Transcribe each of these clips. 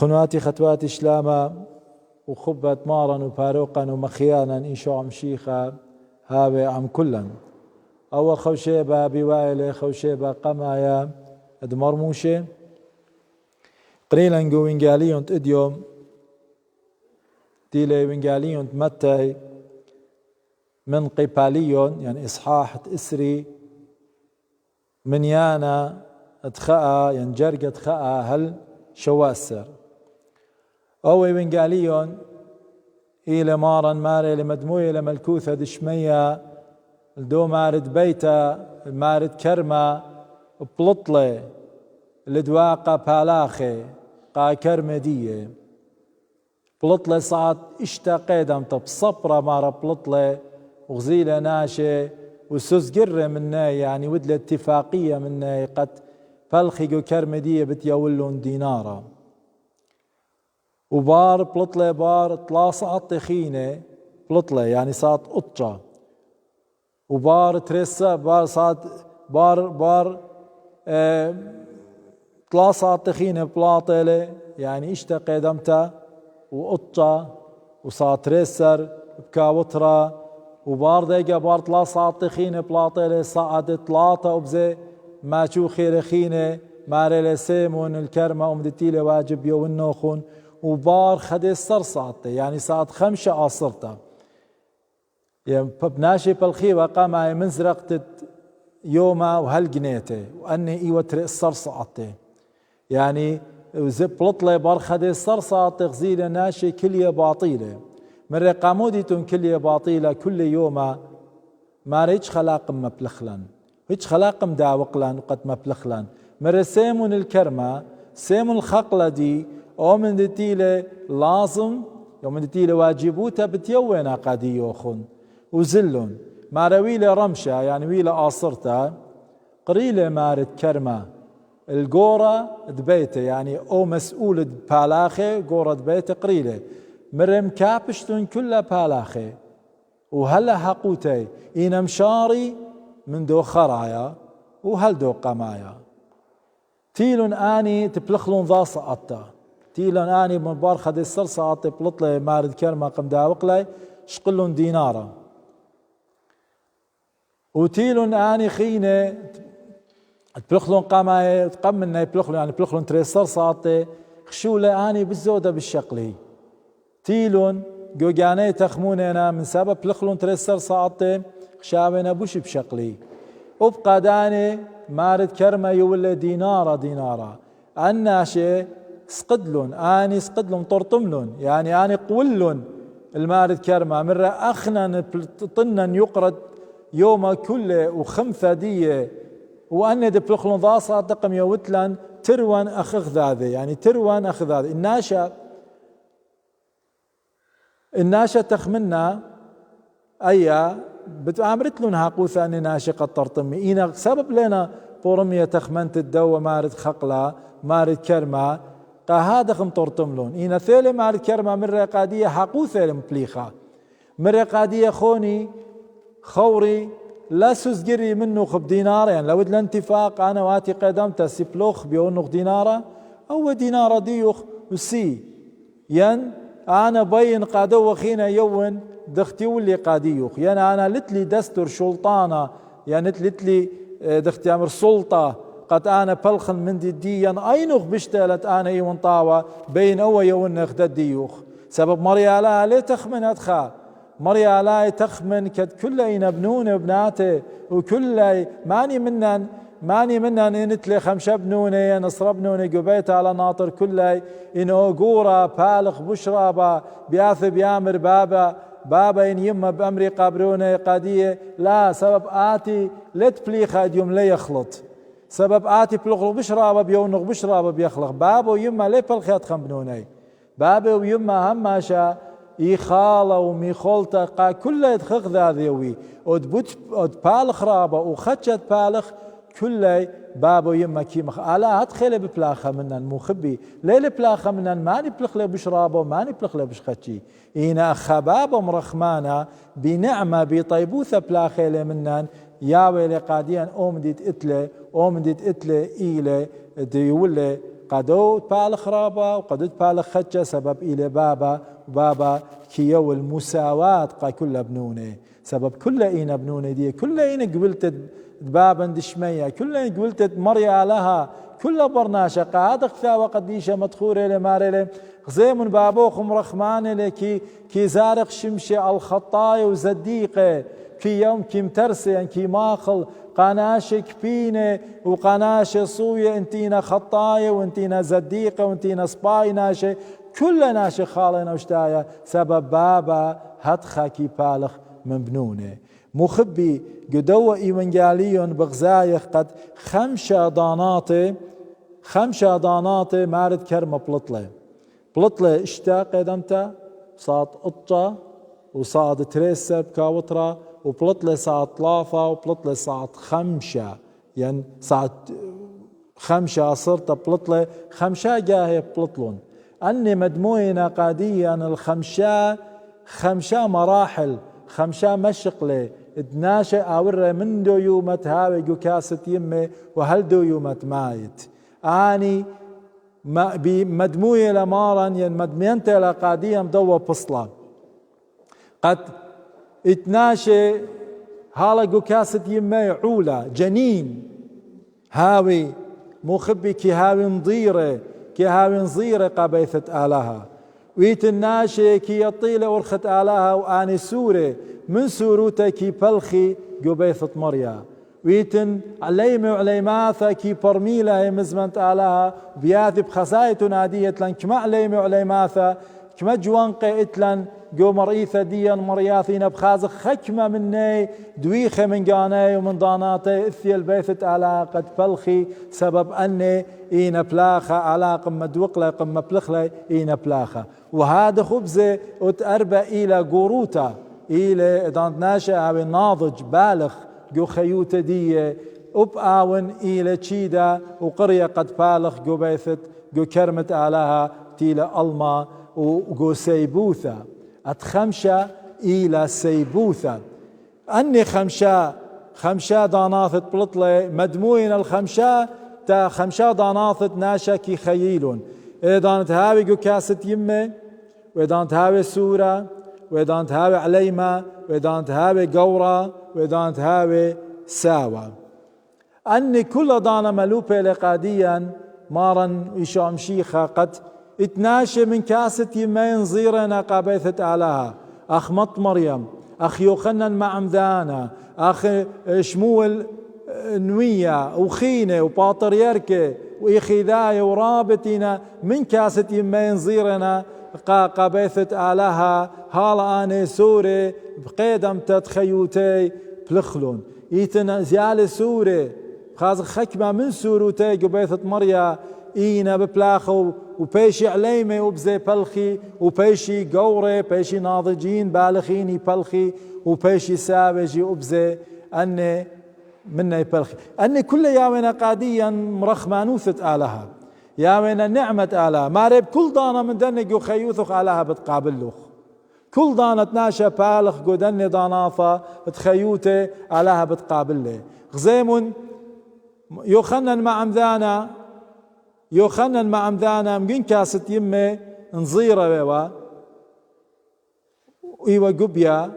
خنواتي خطواتي شلاما وخبت مارا وباروقا ومخيانا إيشو عم شيخا هاوي عم كلن أو خوشيبا بوائلة خوشيبا قمايا ادمرموشي قريلا نقو وينقاليون اديوم ديلي وينقاليون متى من قباليون يعني إصحاح إسري من يانا ادخاء ينجرق ادخاء هل شواسر أو وينقاليون إلى مارا ماري لمدموية لملكوثة دشمية الدو مارد بيتا مارد كرمة بلطلة الدواقة بالاخي قا كرمة دية بلطلة صعد اشتاقيدم طب صبرة مارا بلطلة وغزيلة ناشي وسوز قرة منا يعني ودل اتفاقية منا قد فالخيقو كرمة دية بتيولون دينارا وبار بلطلة بار طلاصة طخينة بلطلة يعني صاد قطشة وبار ترسة بار صاد بار طلاصة طخينة بلاطلة يعني اشتاق دمتا وقطشة وصاد ترسر بكاوترة وبار ديقة بار طلاصة طخينة بلاطلة صعد طلاطة وبزي ما شو خير خينة ماري لسيمون الكرمة ومدتيلة واجب يو النوخون وبار خدي السرصعطة يعني صعد خمسة عصرته يعني بناشي بالخيبة قام منزرقت يوما وهالجنيته وأني إيوتر السرصعطة يعني زب لطلة بار خدي السرصعطة غزيلة ناشي كلية باطيلة من رقاموديتون كلية باطيلة كل يوم ما ريتش خلاقم مبلخلن هيتش خلاقم داوقلن وقد مبلخلن من رسيمون الكرمة سيمون الخقلة دي أو من دتيلة لازم يوم دتيلة واجبوتها بتيوينا قادي يوخن وزلون ما رويلة رمشة يعني ويلة آصرتها قريلة مارد كرمة القورة دبيته يعني أو مسؤول بالاخي قورة دبيته قريلة مرم كابشتون كلها بالاخي وهلا حقوتي إنا مشاري من دو خرايا وهل دو قمايا تيلون آني تبلخلون ذا سقطتا تيلون آني من بار خد السرصة بلطلة مارد كرمة قم داوقلي شقلون دينارا وتيلون آني خينة تبلخلون قمايا تقمنا يبلخلون يعني بلخلون تري السرصة خشولة آني بالزودة بالشقلي تيلون جوجاني تخموننا من سبب بلخلون تري السرصة خشابنا بوش بشقلي وبقى داني مارد كرمة يولي دينارا الناشي سقدلون اني سقدلون طرطملون يعني اني قولون المارد كرمة مرة اخنا طنا يقرد يوم كله وخمثة دية واني دبلخلون ضاصة دقم يوتلن تروان اخذ هذا يعني تروان اخذ هذا الناشا تخمنا ايا بتعمرت لون هاقوثا اني ناشي قد طرطمي اينا سبب لنا بورمية تخمنت الدو مارد خقلة مارد كرمة هذا خم طرطملون إنا ثيلة مارد كرمة مرة قادية حقو ثيلة مبليخة مرة قادية خوني خوري لا سوزقري منه خب دينار يعني لو الانتفاق أنا واتي قدمت سيبلوخ بيونخ دينارة أو دينارة ديوخ وسي ين أنا بين قادو خينا يون دختي ولي قاديوخ ين أنا لتلي دستور شلطانة يعني لتلي دختي أمر سلطة قد أنا بلخن من ديان أينوخ بشتالت أنا يون طاوة بين أو يون اخدد ديوخ سبب مريالا ليه تخمن أدخا مريالا تخمن كد كل أين بنون بناته وكل ماني منن إنتلي خمشة بنوني نصر بنوني قبيت على ناطر كل إن أقورة بالغ بشرابة بياث بيامر بابا إن يما بأمري قابروني قادية لا سبب آتي لتبليخ يوم لا يخلط سبب آتي بلغلق بشرابة بيونغ بشرابة بيخلق بابا ويما ليه بالخيات خمبنوني بابا ويما هماشا إيخالة وميخولتا قا كلها يتخخ ذا ذيوي ودبوت بالخ رابة وخدشت بالخ كلها بابا ويما كيمخ ألا هتخيلي ببلاخة منن مخبي ليه بلاخة منن ماني بلخلي بشرابة وماني بلخلي بشخدشي إينا خبابة مرخمانة بنعمة بطيبوثة بلاخيلي منن ياوي لقاديا أومديت إتلي إيلي ديولي قدو بالخ رابا وقدت بالخ خجة سبب إلى بابا كيو المساواة قا كل بنونه سبب كل إين بنونه دي كل إين قبلت بابا دشمية كل إين قبلت مريا لها كل برناشة قادق ثا وقديشة مدخورة لمارلة غزيم بابوخم رخمان لكي كي زارق شمشة الخطايا وزديقة كي يوم كي مترسي كي ماخل قناشة كبينة وقناشة صوية انتينا خطايا وانتينا زديقة وانتينا سباي ناشة كل ناشة خالنا وشتايا سبب بابا هدخا كي بالخ من بنونه مخبي قدوة إيوانجاليون بغزايخ قد خمشة ضاناطي مارد كرمة بلطلة اشتاق دمتا صاد قطة وصاد تريسة بكاوطرة وبلطلة صاد طلافة وبلطلة صاد خمشة يعني صاد خمشة صرت بلطلة خمشة جاهي بلطلون أني مدموينا قاديا خمشة مراحل خمشة مشقلة ادناشة أورة من دو يومت هاوي جو كاسة يمي وهل دو يومت مايت آني بمدموية لمارا ين مدمينتي لقاديا مدوة بصلة قد اتناشي هالا جو كاسة يمي عولة جنين هاوي مخبي كي هاوي نظيرة قبيثة آلها ويتناشي كي يطيلة ورخت آلها وآني سورة من سوروتا كي بلخي قبيثة مريا ويتن عليمة وعليماثا كي برميلة مزمنت آلها بياثي بخسايت نادية لن كما عليمة وعليماثا كما جوانقي اتلن جو مرئيثة ديا مرياثين بخازق خكمة مني دويخة من قاني ومن ضاناتي اثي البيثة آلها قد بلخي سبب أني إينا بلاخة على قمة دوقلة قمة بلخلة إينا بلاخة وهذا خبزة اتأربى إلى قروتا إلى دانت ناشئ أو ناضج بالغ جو خيوتة دي أبقاون إلى تشيدا وقرية قد بالغ جو بيثت جو كرمت آلها تيلا ألما وجو سيبوثة أتخمشة إلى سيبوثة أني خمشة ضاناثت بلطلة مدموين الخمشة تا خمشة ضاناثت ناشا كي خييلون إذا هاوي جو كاسة يمة وإذا هاوي سورة وإذا هاوي عليمة وإذا هاوي قورة وإذا هاوي ساوى أني كل ضانا ملوبة لقاديا مارا إشام شيخة قد اتناشي من كاسة يمين زيرنا قابيثة آلها أخ مط مريم أخ يوخنن معمدانا أخ شمول نوية وخينة وباطريركة وإخذاية ورابطنا من كاسة يمين زيرنا قابيثة آلها هالا آني سوري بقيدم تتخيوتي بلخلون إيتنا زيالة سوري خاز خكمة من سوروتي قبيثة مريا إينا ببلاخو وبيشي عليمة وبزي بلخي وبيشي قوري بيشي ناضجين بالخيني بلخي وبيشي سابجي وبزي أني منا يبلخي أني كل ياوينا قاديا مرخمانوثة آلها ياوينا نعمة آلها ما ريب كل دانا من دنك يخيوثخ آلها بتقابلوخ كل دانا تناشى بالخ قدني دانافة تخيوته آلها بتقابله غزيمون يوخنن مع عمذانا مجين كاسة يمي نظيرة بيوا ويوا قبيا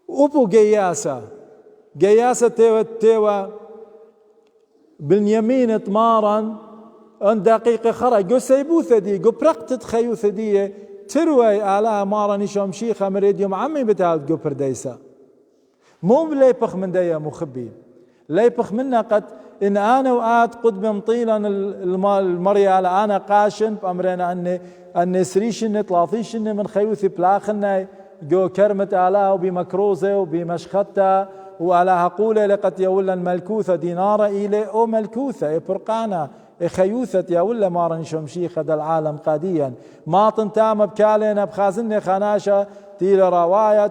وبو قياسة تيوا باليمين تمارا ان دقيقة خرج قو سيبوثة دي قو برقت خيوثة دي تروي آلها مارا نشام شيخة مريديوم عمي بتاعت قو برديسة مو ليبخ من ديا مخبين ليبخ منا قد إن أنا وآت قد بمطيلا المريال أنا قاشن بأمرنا أني سريشن طلاثيشن من خيوثي بلاخنا جو كرمة آلها وبمكروزة وبمشخطة وعلى قولة لقد يولا ملكوثة دينارة إلي أو ملكوثة برقانة خيوثة يولا مارن شمشيخة دا العالم قاديا ما تنتام بكالينا بخازني خناشة تيلي رواية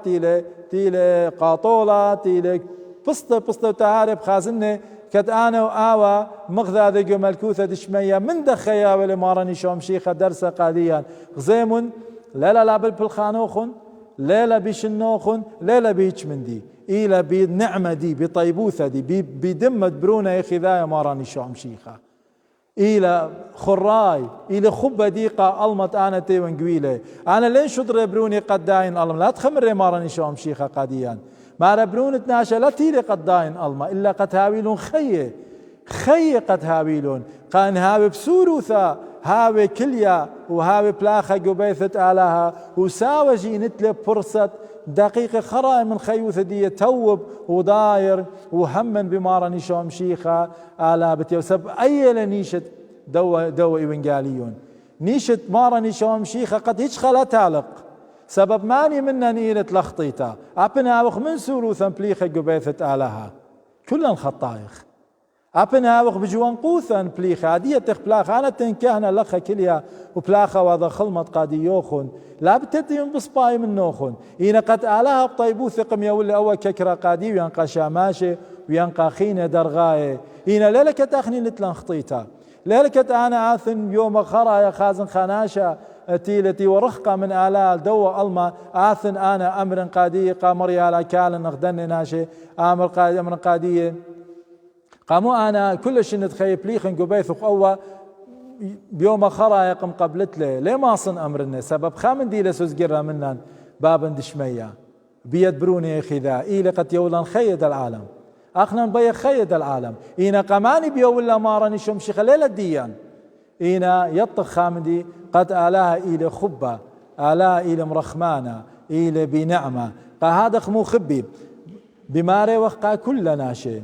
تيلي قاطولة تيلي بسطة تهارب خازني كد أنا وآوى مغذى ذي ملكوثة دشمية من دخيا ولي مارني شمشيخة درسة قاديا غزيمون لا بالخانوخن لا بيشنوخن لا بيش من دي إلى بالنعمة دي بطيبوثة دي بدمة برونة يخذايا مارني شمشيخة إلى خراي إلى خبة ديقة ألمت أنا تيوان قويلة أنا لين شدر بروني قد داين ألم لا تخمر مارني شوام شيخة قاديان ما ربرون تناشا لا تيلي قد داين ألما إلا قد هاويلون خي قد هاويلون قان هاوي بسوروثا هاوي كليا وهاوي بلاخة قبيثة آلها وساوى جينت له فرصة دقيقة خرا من خيوثة دي توب وضاير وهمن بمارني شوام شيخة آلا بتيوسب أي لنيشت دو إيوانجاليون نيشت مارني شوام شيخة قد هيش خلا تعلق سبب ماني منا نيلة لخطيتا أبنا وخ من سوروثا بليخة قبيثة آلها كلن خطايخ أبنا وخ بجوان قوثا بليخة عادية تخبلاخ أنا تنكهنا لخا كليا وبلاخة وذا خلمت قادي يوخن لا بتتيون بصباي من نوخن إينا قد آلها بطيبو ثقم يولي أول ككرا قادي وينقى شاماشي وينقى خينة درغاية إينا ليلك تأخني نتلن خطيتا ليلك أنا آثن يوم خرا يا خازن خاناشا تيلتي ورخقة من آلال دو ألما آثن أنا أمر قادية قامر يالا كالا نغدن ناشي أمر قادية قاموا أنا كل شيء نتخيب ليخن قبيث وقوة بيوم خرا يقم قبلت له ليه ما صن أمرنا سبب خامن دي لسوز قرى منن بابن دشمية بيد بروني خذا إيلي قد يولن خيد العالم أخنا بيا خيد العالم إينا قماني بيولا مارني شمشي خليل الديان إينا يطخ خامدي قد آلاها إلى خبة آلاها إلى مرخمانة إلى بنعمة هذا خمو خبي بماري وخ قا كل ناشي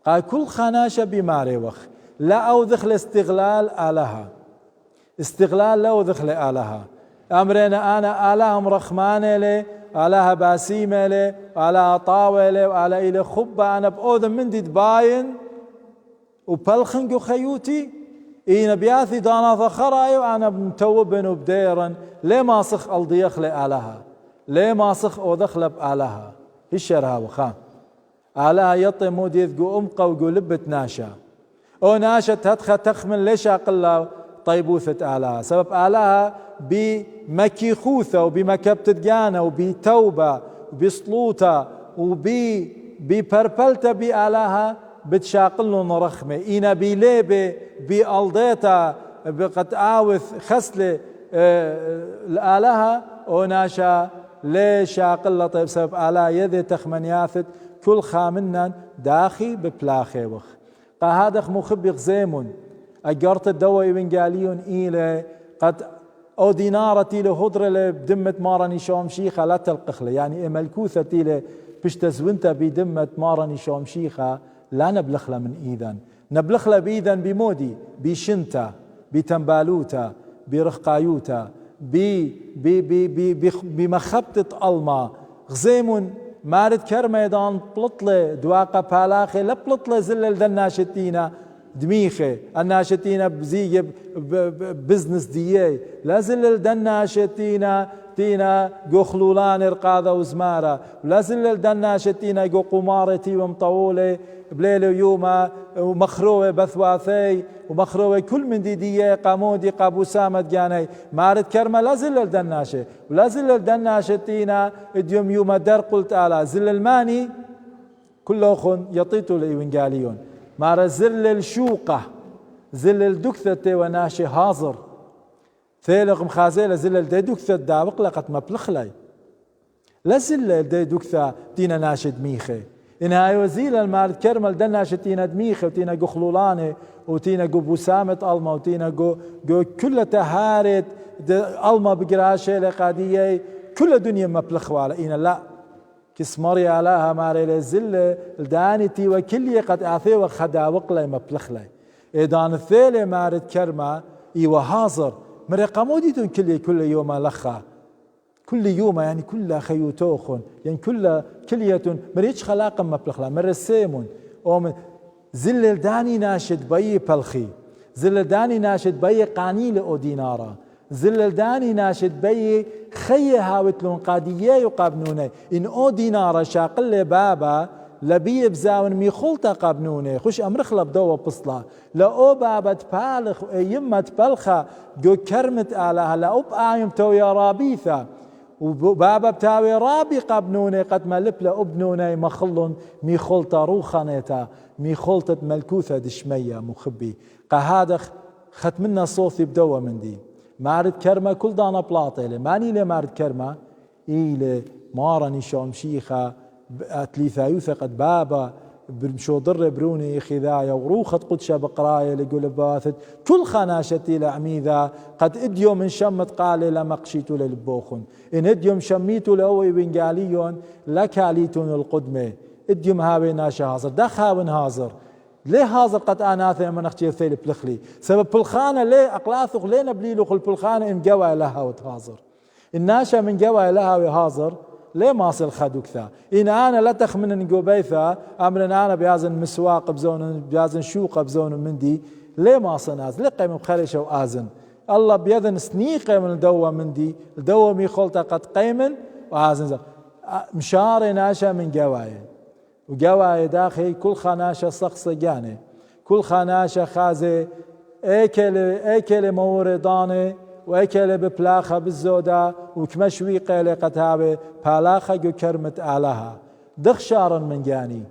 قا كل خناشة بماري وخ لا أوذخ لاستغلال آلها استغلال لا أوذخ لآلها أمرنا أنا آلها مرخمانة لي آلها باسيمة لي آلها طاوة لي وآلها إلى خبة أنا بأوذن من دي باين وبلخنقو خيوتي إينا بياثي دانا ذخراي وأنا متوبن وبديرا ليه ما صخ الضيخ لآلها ليه ما صخ أوذخ بآلها هشرها وخام آلها يطي موديث قو أمقى وقو لبت ناشا أو ناشا تدخل تخمن ليش أقل طيبوثة آلها سبب آلها بمكيخوثة وبمكبتة جانا وبتوبة وبسلوطة وببربلتة بآلها بتشاقلن رخمة إينا بليبة بألضيتا بقد آوث خسلة الآلهة وناشا ليش شاقلة طيب سبب آلهة يذي تخمنياثت كل خامنا داخي ببلاخي وخ هذا مخبق زيمون أجرت الدواء إبنجاليون إلى قد أو دينارتي لهدر بدمة مارني شوم شيخة لا تلقخله يعني ملكوثتي له بشتزونتا بدمة مارني شوم شيخة لا نبلخ له من إيذن نبلخ له بإيذن بمودي بشنتا بتنبالوتا برخقايوتا بمخبطة ألما غزيمون مارد كرميدان بلطلة دواقة بالاخي لا بلطلة زلل دناشتينا دميخي الناشتينا بزي بزنس ديي لا زلل دناشتينا تينا جو خلولان رقاضة وزمارة ولا زلل دناشتينا جو قمارتي ومطولة بليل ويوما ومخروة بثواثي ومخروة كل من دي قامودي قابو سامد جاني مارد كرمة لا زلل دناشة ولا زلل دناشتينا اديوم يوما در قلت آلا زلل ماني كله خن يطيتو لإيوانجاليون مارد زلل شوقة زلل دكثة وناشي هازر ثيلق مخازيلة زلل دي دكثة داوق لقد مبلخلي لا زلل دي دكثة تينا ناشد ميخي إنها يوزيل المارد كرمل دناشد تينا دميخي وتينا جو خلولاني وتينا جو بوسامة ألما وتينا جو كل تهارت ألما بقراشة لقادية كل دنيا مبلخوا على إنا لا كسمري علىها ماري لزل الدانتي وكلي قد أعثي وخدا وقلي مبلخلي إدان الثيلة مارد كرمة إيوه هازر مري قاموديتون كل يوم لخا كل يوم يعني كل خيوتوخون يعني كليتون مريش خلاقا مبلخلا مري السيمون أو زل الداني ناشد بي بلخي زل الداني ناشد بي قانيل أو دينارا زل الداني ناشد بي خي هاوتلون قادية يقابنونه إن أو دينارا شاقل بابا لبي بزاون مي خلطة قابنونه خوش أمرخلا بدوا بصلا لأو بابا تبالخ يمة تبلخا جو كرمت آلها لأو بآيم تويا رابيثا وبابا بتاوي رابي قابنونه قد ملب لأبنونه مخلون مي خلطة روخانيتا مي خلطة ملكوثة دشمية مخبي قهادخ خت منا صوتي بدوا من دي مارد كرمة كل دانا بلاطيلة ماني لي مارد كرمة إيلي مارني شوم شيخة أتليثا يوثقت بابا برمشو ضر بروني خذايا وروخة قدشة بقراية لقول باثت كل خناشتي لعميذا قد اديو من شمت قالي لمقشيتو للبوخن إن اديوم شميتو لأوي بنقاليون لكاليتون القدمة اديوم هاوي ناشا هازر دخاون هازر ليه هازر قد آناثي من اختير ثيل بلخلي سبب بالخانة ليه أقلاثق ليه نبليلو خل بالخانة إن قوى لها وتهازر الناشا من قوى لها وهازر ليه ما صل خدو كذا إن أنا لا تخمن نقوبيثا أمرنا أنا بيازن مسواق بزون بيازن شوق بزون مندي ليه ما صناز ليه قيم بخليشة وآزن الله بيذن سنيقة من الدوة مندي الدوة ميخولتا قد قيمن وآزن مشار ناشا من قوايا وقوايا داخل كل خناشة شخص جاني كل خناشة خازي ايكل مورداني وأكل ببلاخة بالزودة وكمشوي قيلة قتابة بالاخة جو كرمت آلها دخشارا من جاني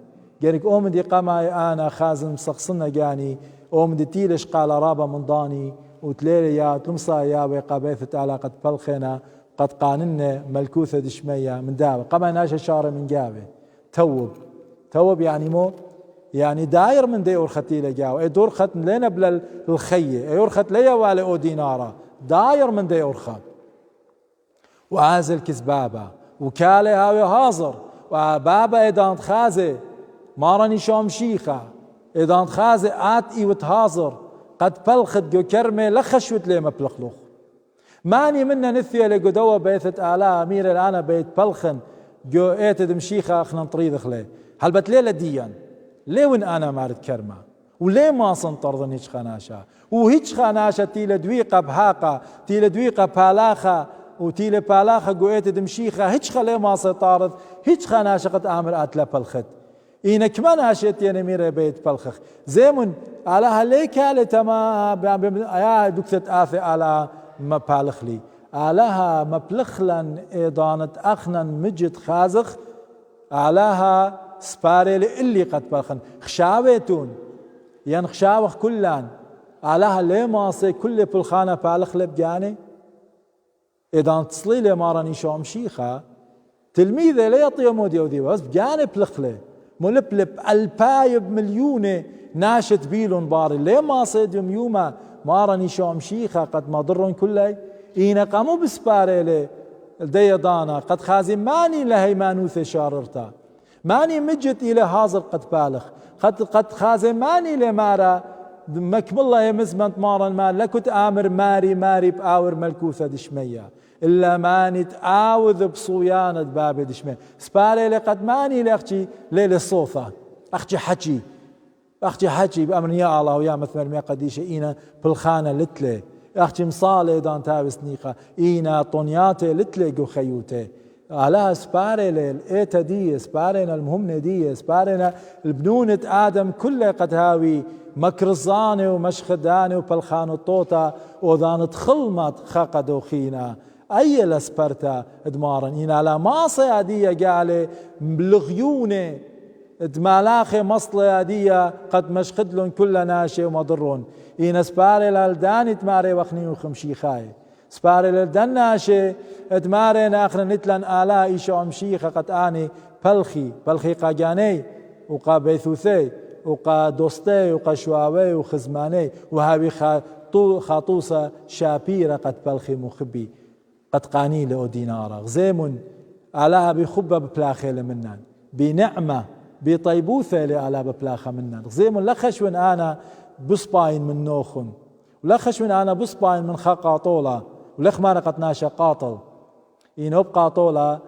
قالك أومدي قماي أنا خازم سقصنا جاني أومدي تيلش قال رابا من ضاني وتليلي يا تلمصا يا وقابيثة آلا قد بلخنا قد قاننا ملكوثة دشمية من دابة قما ناشا شارة من جابة توب يعني مو يعني داير من دي أورختي لجاو اي دور خت لنا بلا الخية اي أورخت ليا ولا أو دينارا داير من دي أورخة وعازل كذبابة وكالي هاوي هازر وبابا إذا خازي مارني شوم شيخة إذا خازي آتي وتهازر قد بلخت جو كرمي لخشوت لي مبلخلوخ ماني منا نثية لقدوة بيثة آلاء أمير الآن بيت بلخن جو ايتد مشيخة اخنا نطريد خلي هل بتليلة ديان ليه وين أنا مارد كرمة وليه ما سنطرضن هيج خناشة وهيج خناشة تيلا دويقة بهاقة تيلا دويقة بالاخة وتيلا بالاخة قويت دمشيخة هيج خليه ما سيطارض هيج خناشة قد آمر أتلا بلخت إينا كمان هاشيت ينمير بيت بلخخ زيمن على هاليك على تما يا دكتة آثي على ما بالخلي علىها مبلخلا إيضانة أخنا مجد خازخ علىها سباري اللي قد بلخن خشاويتون ين خشاوخ كلان علىها ليه ماصي كل بالخانة بالخ لبجاني إذا تصلي لي مارني شوم شيخة تلميذة ليه يطيمو ديودي بس بجاني بلخلي ملبلب البايب مليونة ناشت بيلون باري ليه ماصي ديوم يوما مارني شوم شيخة قد ما ضرون كلي إينا قاموا بسباري لي الديضانة قد خازي ماني لهي مانوثة شاررتا ماني مجت إلى هازر قد بالخ قد خازي ماني لمارا مكم الله يمزمنت مارا ما لكت آمر ماري بآور ملكوثة دشمية إلا ماني تآوذ بصويانة باب دشمية سباري لقد ماني لأختي ليلة الصوفة أختي حكي بأمر يا الله ويا مثل ما قديش إينا بالخانة لتلي أختي مصالي دان تابس نيقة إينا طنياتي لتلي جو خيوتي على سباري للإيتا دي سبارينا المهمة دي سبارينا البنونة آدم كله قد هاوي مكرزاني ومشخداني وبالخان الطوطة وذان تخلمت خاقدو خينا أي لسبرتا ادمارا إن على ماصي عادية قالي بلغيوني ادمالاخي مصلي عادية قد مشخدلون كل ناشي ومضرون إن سباري لالداني تماري وخني وخمشي خاي سباري للدناشي ادماري ناخر نتلن آلاء إيشو أمشيخة قد آني بلخي قاقاني وقا بيثوثي وقا دوستي وقا شواوي وخزماني وهاوي خاطوسة شابيرة قد بلخي مخبي قد قاني له دينارا غزيم آلاها بخبة ببلاخي لمنان بنعمة بطيبوثة لآلاء ببلاخة منان غزيم لخش وين أنا بصباين من نوخن ولخش من أنا بصباين من خاقا طولة ولخ ما قد ناشا قاطل إن أبقى طولة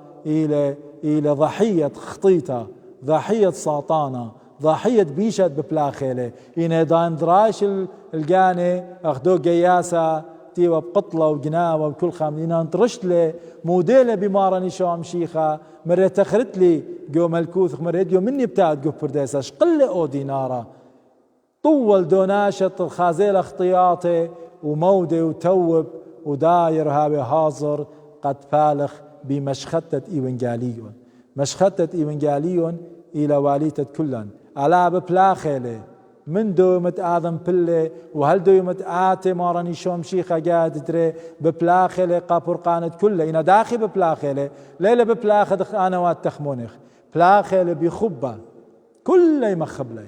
إلى ضحية خطيطة ضحية ساطانة ضحية بيشت ببلاخيلة إن داين دراش القاني أخدو قياسة تيوه بقطلة وجناوة وكل خامدين انترشت لي موديلة بمارني شوام شيخة مرة تخرت لي جو ملكوث مرة ديو مني بتاعت جو برديسة شقل أو دينارة طول دوناشة الخازيل اختياطي ومودي وتوب وداير هاوي هازر قد بالخ بمشختة إيوانجاليون مشختة إيوانجاليون إلى واليتة كلن على ببلاخيلة من دومت آدم بله وهل دومت آتي ماراني شوم شيخة قاعد تري ببلاخلة قابور قانت كله إنا داخي ببلاخلة ليلة ببلاخة أنا تخمونخ بلاخلة بخبة كل يمخبلي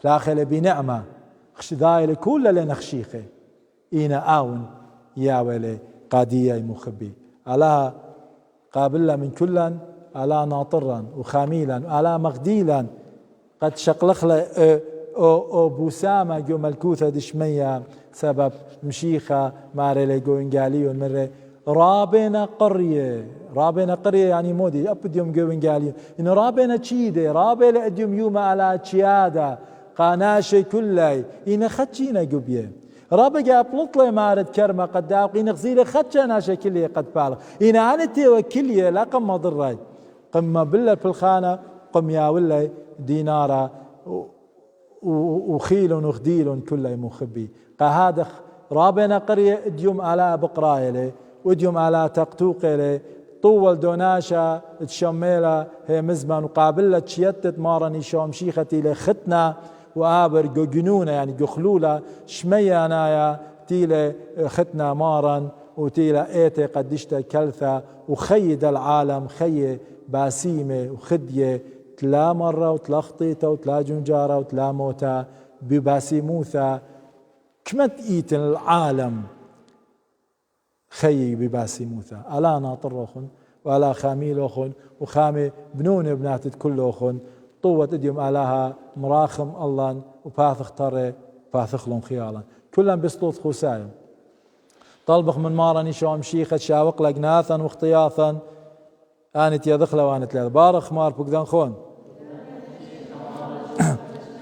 بلاخلة بنعمة خشدايل كل لنخشيخه إنا آون يا ولي قادية مخبي على قابلا من كلا على ناطرا وخاميلا على مغديلا قد شقلخ او بوسامة جو ملكوثة دشمية سبب مشيخة ماري ليقو انقاليون مرة رابنا قرية يعني مودي أبديوم جو انقاليون إن رابنا تشيدة رابنا أديوم يوم على تشيادة قاناشي كلي إن خدشينا قبيه رابقا بلطلي مارد كرمة قد داوق إن غزيلة خدشا ناشي كلي قد بالغ إن عانتي وكلية لا قم ضراي قم بالله في الخانة قم يا ولا دينارا وخيل وخديل كله مخبي قهادخ رابنا قرية اديوم على بقرايله وديوم على تقتوقله طول دوناشا تشميلة هي مزمن وقابلة تشيتت مارني شوم شيختي لختنا وآبر جو جنونة يعني جو خلولة شمية أنايا تيلة ختنا مارن وتيلة ايتي قدشتا كلثة وخيد العالم خي باسيمة وخدية تلا مرة وتلا خطيطة وتلا جنجارة وتلا موتى بباسيموثة كمت ايتن العالم خي بباسيموثة ألا ناطر أخن وألا خاميل أخن وخامي بنون بنات كل أخن طوة اديم آلاها مراخم الله وباثخ ترى باثخ لهم خيالا كلهم بسطوط خسايم طلبخ من مارني شوم شيخة شاوق لقناثا واختياثا آنت يدخل وانت لا بارخ مار بقدان خون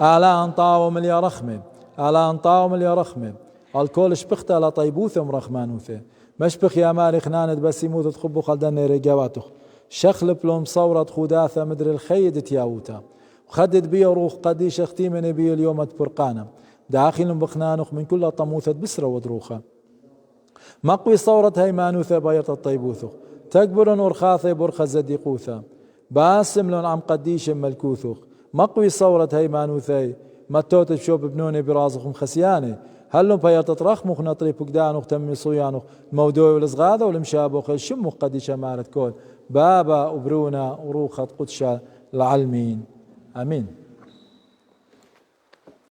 آلا انطاو مليا رخمه آلا انطاو مليا رخمه الكل شبخت على طيبوثم رخمانوثه مشبخ يا مالي خنانت بس يموت تخبو خلدن رجواتخ شخل بلوم صورة خداثة مدر الخيد تياوتا وخدد بي روخ قديش اختي من بي اليوم تبرقانا داخل بخنانخ من كل طموثة بسرة ودروخة مقوي صورة هيمانوثة بايرت الطيبوثخ تكبر نور خاثي برخة زديقوثة باسم لون عم قديش ملكوثخ مقوي صورة هيمانوثي متوت بشوب بنوني برازخم خسياني هلو بايرت ترخ مخ نطري بقدانخ تمي صيانخ الموضوع والصغاده والمشابخ الشمخ قديش مارت كون بابا وبرونا وروخة قدشة العلمين آمين.